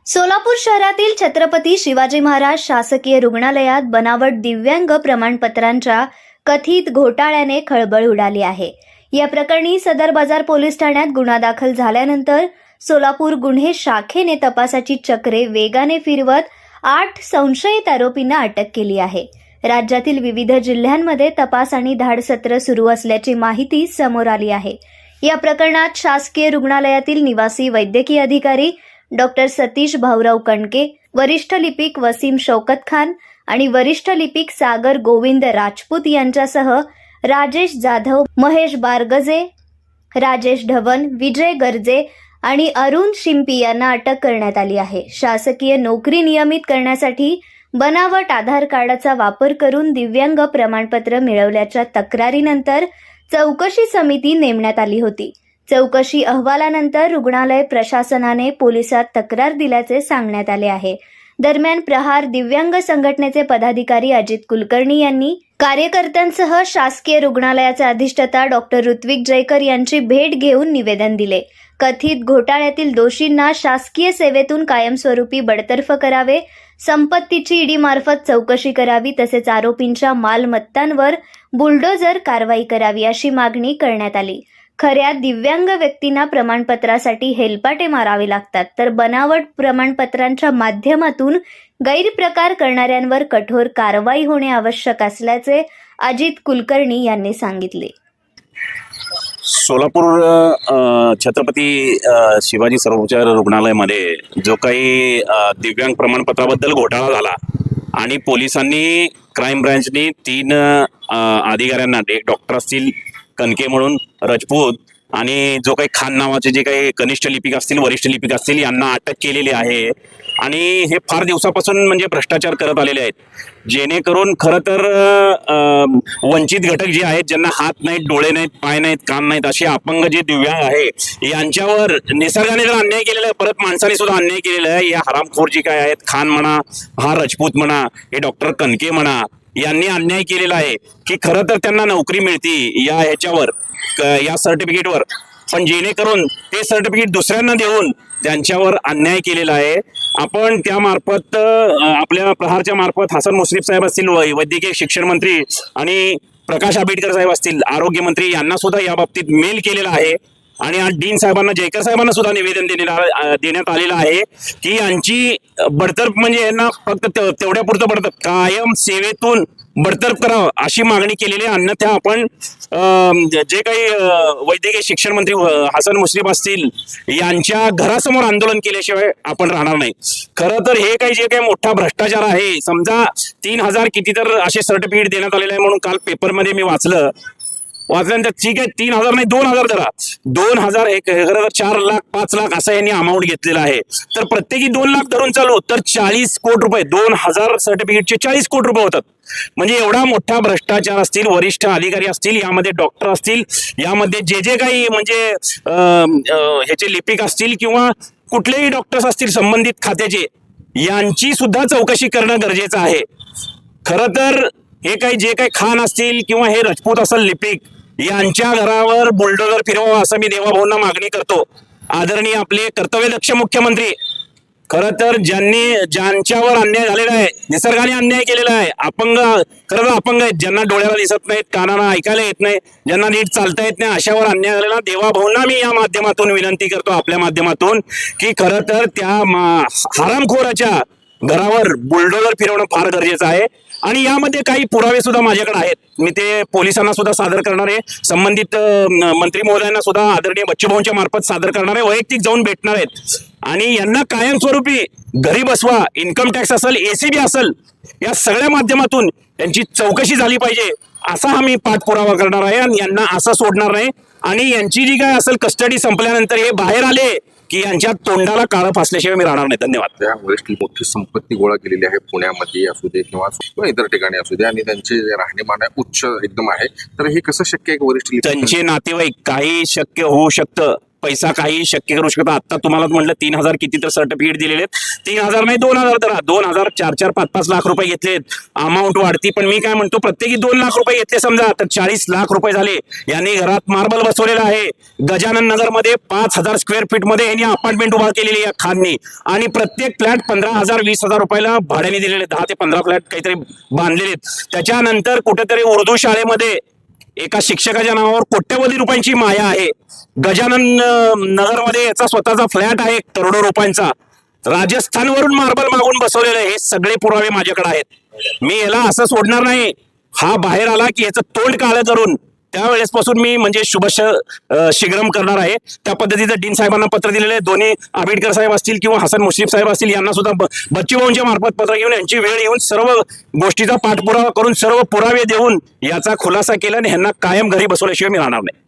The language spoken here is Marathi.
सोलापूर शहरातील छत्रपती शिवाजी महाराज शासकीय रुग्णालयात बनावट दिव्यांग प्रमाणपत्रांच्या कथित घोटाळ्याने खळबळ उडाली आहे। या प्रकरणी सदर बाजार पोलीस ठाण्यात गुन्हा दाखल झाल्यानंतर सोलापूर गुन्हे शाखेने तपासाची चक्रे वेगाने फिरवत 8 संशयित आरोपींना अटक केली आहे। राज्यातील विविध जिल्ह्यांमध्ये तपास आणि धाडसत्र सुरू असल्याची माहिती समोर आली आहे। या प्रकरणात शासकीय रुग्णालयातील निवासी वैद्यकीय अधिकारी डॉक्टर सतीश भाऊराव कणके, वरिष्ठ लिपिक वसीम शौकत खान आणि वरिष्ठ लिपिक सागर गोविंद राजपूत यांच्यासह राजेश जाधव, महेश बारगजे, राजेश ढवण, विजय गर्जे आणि अरुण शिंपी यांना अटक करण्यात आली आहे। शासकीय नोकरी नियमित करण्यासाठी बनावट आधार कार्डाचा वापर करून दिव्यांग प्रमाणपत्र मिळवल्याच्या तक्रारीनंतर चौकशी समिती नेमण्यात आली होती। चौकशी अहवालानंतर रुग्णालय प्रशासनाने पोलिसात तक्रार दिल्याचे सांगण्यात आले आहे। दरम्यान प्रहार दिव्यांग संघटनेचे पदाधिकारी अजित कुलकर्णी यांनी कार्यकर्त्यांसह शासकीय रुग्णालयाचे अधिष्ठाता डॉक्टर ऋत्विक जयकर यांची भेट घेऊन निवेदन दिले। कथित घोटाळ्यातील दोषींना शासकीय सेवेतून कायमस्वरूपी बडतर्फ करावे, संपत्तीची ईडी मार्फत चौकशी करावी, तसेच आरोपींच्या मालमत्तांवर बुलडोझर कारवाई करावी अशी मागणी करण्यात आली। खऱ्या दिव्यांग व्यक्तींना प्रमाणपत्रासाठी हेलपाटे मारावे लागतात, तर बनावट प्रमाणपत्रांच्या माध्यमातून गैरप्रकार करणाऱ्यांवर कठोर कारवाई होणे आवश्यक असल्याचे अजित कुलकर्णी यांनी सांगितले। सोलापूर छत्रपती शिवाजी सर्वोपचार रुग्णालयामध्ये जो काही दिव्यांग प्रमाणपत्राबद्दल घोटाळा झाला आणि पोलिसांनी क्राईम ब्रँचनी 3 अधिकाऱ्यांना, एक डॉक्टर असतील कणके म्हणून राजपूत आणि जो काही खान नावाचे जे काही कनिष्ठ लिपिक असतील, वरिष्ठ लिपिक असतील, यांना अटक केलेली आहे। आणि हे फार दिवसापासून म्हणजे भ्रष्टाचार करत आलेले आहेत, जेणेकरून खरं तर वंचित घटक जे आहेत, ज्यांना हात नाहीत, डोळे नाहीत, पाय नाहीत, कान नाहीत, असे अपंग जे दिव्यांग आहे यांच्यावर निसर्गाने जर अन्याय केलेला आहे, परत माणसाने सुद्धा अन्याय केलेला आहे। या हरामखोर जी काय आहेत, खान म्हणा, हा राजपूत म्हणा, हे डॉक्टर कणके म्हणा, यांनी अन्याय केलेला आहे की खरं तर त्यांना नोकरी मिळती या ह्याच्यावर, या सर्टिफिकेटवर, पण जेणेकरून ते सर्टिफिकेट दुसऱ्यांना देऊन त्यांच्यावर अन्याय केलेला आहे। आपण त्यामार्फत आपल्या प्रहारच्या मार्फत हसन मुश्रीफ साहेब असतील, वैद्यकीय शिक्षण मंत्री, आणि प्रकाश आंबेडकर साहेब असतील, आरोग्य मंत्री, यांना सुद्धा या बाबतीत मेल केलेला आहे। आणि आज डीन साहेबांना, जयकर साहेबांना सुद्धा निवेदन देण्यात आलेलं आहे की यांची बडतर्फ म्हणजे यांना फक्त तेवढ्यापुरतं बडतर्फ, कायम सेवेतून बडतर्फ करावं अशी मागणी केलेली आहे। अन्यथा आपण जे काही वैद्यकीय शिक्षण मंत्री हसन मुश्रीफ असतील यांच्या घरासमोर आंदोलन केल्याशिवाय आपण राहणार नाही। खरं तर हे काही जे काही मोठा भ्रष्टाचार आहे, समजा 3000 किती तर असे सर्टिफिकेट देण्यात आलेले आहे म्हणून काल पेपरमध्ये मी वाचल्यानंतर ठीक आहे, 3000 नाही 2000 धरा, 2000 एक 4 लाख 5 लाख असा यांनी अमाऊंट घेतलेला आहे। तर प्रत्येकी 2 लाख धरून चालू तर 40 कोटी रुपये, 2000 सर्टिफिकेटचे 40 कोटी रुपये होतात। म्हणजे एवढा मोठा भ्रष्टाचार असतील, वरिष्ठ अधिकारी असतील, यामध्ये डॉक्टर असतील, यामध्ये जे काही म्हणजे ह्याचे लिपिक असतील किंवा कुठलेही डॉक्टर्स असतील संबंधित खात्याचे, यांची सुद्धा चौकशी करणं गरजेचं आहे। खरं तर हे काही जे काही खान असतील किंवा हे राजपूत असेल लिपिक, यांच्या घरावर बुलडोझर फिरवावं असं मी देवाभाऊंना मागणी करतो। आदरणीय आपले कर्तव्यदक्ष मुख्यमंत्री, खरं तर ज्यांच्यावर अन्याय झालेला आहे, निसर्गाने अन्याय केलेला आहे, अपंग, खरं तर अपंग आहेत, ज्यांना डोळ्याला दिसत नाहीत, कानाला ऐकायला येत नाही, ज्यांना नीट चालता येत नाही, अशावर अन्याय झालेला देवाभाऊंना मी या माध्यमातून विनंती करतो, आपल्या माध्यमातून, की खरं तर त्या हरामखोराच्या घरावर बुलडोझर फिरवणं फार गरजेचं आहे। आणि यामध्ये काही पुरावे सुद्धा माझ्याकडे आहेत, मी ते पोलिसांना सुद्धा सादर करणार आहे, संबंधित मंत्री महोदयांना सुद्धा आदरणीय बच्चूभाऊंच्या मार्फत सादर करणार आहे, वैयक्तिक जाऊन भेटणार आहेत आणि यांना कायमस्वरूपी घरी बसवा, इन्कम टॅक्स असेल, एसीबी असेल, या सगळ्या माध्यमातून यांची चौकशी झाली पाहिजे असा आम्ही पाठपुरावा करणार आहे आणि यांना असं सोडणार नाही। आणि यांची जी काय असेल कस्टडी संपल्यानंतर हे बाहेर आले की यांच्या तोंडाला काळं फासल्याशिवाय मी राहणार नाही। धन्यवाद। त्या वरिष्ठ मोठी संपत्ती गोळा केलेली आहे, पुण्यामध्ये असू दे किंवा इतर ठिकाणी असू दे, आणि त्यांचे जे राहणीमान उच्च एकदम आहे, तर हे कसं शक्य आहे की वरिष्ठ त्यांचे नातेवाईक, काही शक्य होऊ शकतं पैसा काही शक्य करू शकता. आता तुम्हाला म्हटलं 3,000 किती तर सर्टिफिकेट दिलेले आहेत. 3,000 नाही 2,000 तर 2,000 4-4 5-5 लाख रुपये घेतलेत. अमाऊंट वाढती, पण मी काय म्हणतो प्रत्येकी 2 लाख रुपये घेतले समजा तर 40 लाख रुपये झाले. यांनी घरात मार्बल बसवलेला आहे. गजानन नगर मध्ये 5,000 स्क्वेअर फीट मध्ये यांनी अपार्टमेंट उभा केलेली आहे खाननी, आणि प्रत्येक फ्लॅट 15,000-20,000 रुपयाला भाड्याने दिलेले. 10 ते 15 फ्लॅट काहीतरी बांधलेले आहेत. त्याच्यानंतर कुठेतरी उर्दू शाळेमध्ये एका शिक्षकाच्या नावावर कोट्यवधी रुपयांची माया आहे. गजानन नगरमध्ये याचा स्वतःचा फ्लॅट आहे करोडो रुपयांचा. राजस्थानवरून मार्बल मागून बसवलेलं आहे. हे सगळे पुरावे माझ्याकडे आहेत. मी याला असं सोडणार नाही. हा बाहेर आला की याचं तोंड काळं करून त्यावेळेसपासून मी म्हणजे शीघ्रम करणार आहे. त्या पद्धतीचं डीन साहेबांना पत्र दिलेलं आहे. दोन्ही आंबेडकर साहेब असतील किंवा हसन मुश्रीफ साहेब असतील यांना सुद्धा बच्चूभाऊंच्या मार्फत पत्र घेऊन यांची वेळ येऊन सर्व गोष्टीचा पाठपुरावा करून सर्व पुरावे देऊन याचा खुलासा केला आणि ह्यांना कायम घरी बसवल्याशिवाय मी राहणार नाही.